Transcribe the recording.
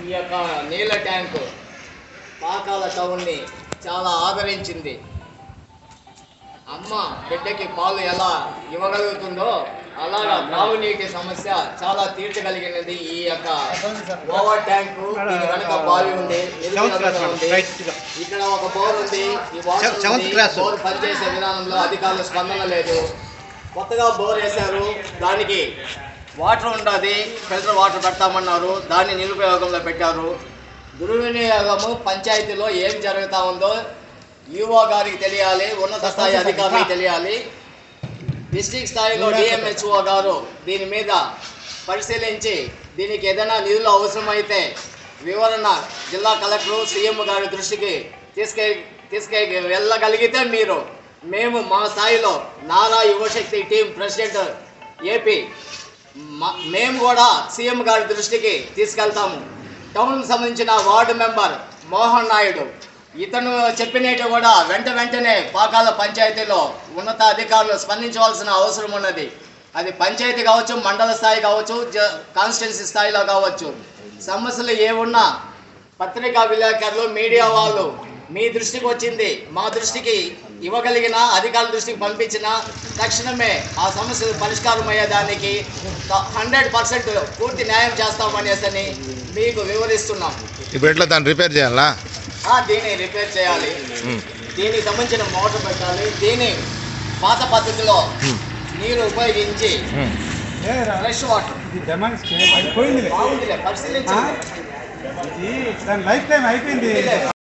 ఈ యొక్క నీళ్ళ ట్యాంకు పాకాల టౌన్ని చాలా ఆదరించింది. అమ్మ బిడ్డకి పాలు ఎలా ఇవ్వగలుగుతుందో అలాగా తాగునీటి సమస్య చాలా తీర్చగలిగినది ఈ యొక్క ఓవర్ ట్యాంకు. దీని వెనక బావి ఉంది, ఇక్కడ ఒక బోర్ ఉంది. ఈ బోర్ పనిచేసే విధానంలో అధికారుల స్పందన లేదు. కొత్తగా బోర్ వేశారు, దానికి వాటర్ ఉండదు, ఫిల్టర్ వాటర్ పెడతామన్నారు, దాన్ని నిరుపయోగంలో పెట్టారు. దుర్వినియోగము పంచాయతీలో ఏం జరుగుతూ ఉందో ఈఓ గారికి తెలియాలి, ఉన్నత స్థాయి అధికారులకు తెలియాలి. డిస్ట్రిక్ట్ స్థాయిలో డిఎంహెచ్ఓ గారు దీని మీద పరిశీలించి దీనికి ఏదైనా నిధులు అవసరమైతే వివరణ జిల్లా కలెక్టర్ సీఎం గారి దృష్టికి తీసుకే వెళ్ళగలిగితే మేము మా స్థాయిలో నారా యువశక్తి టీం ప్రెసిడెంట్ ఏపీ మేము కూడా సీఎం గారి దృష్టికి తీసుకెళ్తాము. టౌన్కి సంబంధించిన వార్డు మెంబర్ మోహన్ నాయుడు ఇతను చెప్పినట్టు కూడా వెంటనే పాకాల పంచాయతీలో ఉన్నత అధికారులు స్పందించవలసిన అవసరం ఉన్నది. అది పంచాయతీ కావచ్చు, మండల స్థాయి కావచ్చు, కాన్స్టిట్యున్సీ స్థాయిలో కావచ్చు. సమస్యలు ఏమున్నా పత్రికా విలేకరులు, మీడియా వాళ్ళు మీ దృష్టికి వచ్చింది మా దృష్టికి ఇవ్వగలిగిన, అధికారుల దృష్టికి పంపించిన తక్షణమే ఆ సమస్యలు పరిష్కారం అయ్యేదానికి 100% పూర్తి న్యాయం చేస్తామనేసి మీకు వివరిస్తున్నాం. ఇప్పుడు ఎట్లా దాన్ని రిపేర్ చేయాలా? దీన్ని రిపేర్ చేయాలి, దీనికి సంబంధించిన మోటార్ పెట్టాలి, దీన్ని పాత పద్ధతిలో నీరు ఉపయోగించి ఫ్రెష్ వాటర్ బాగుందిలే, పరిశీలించాలి.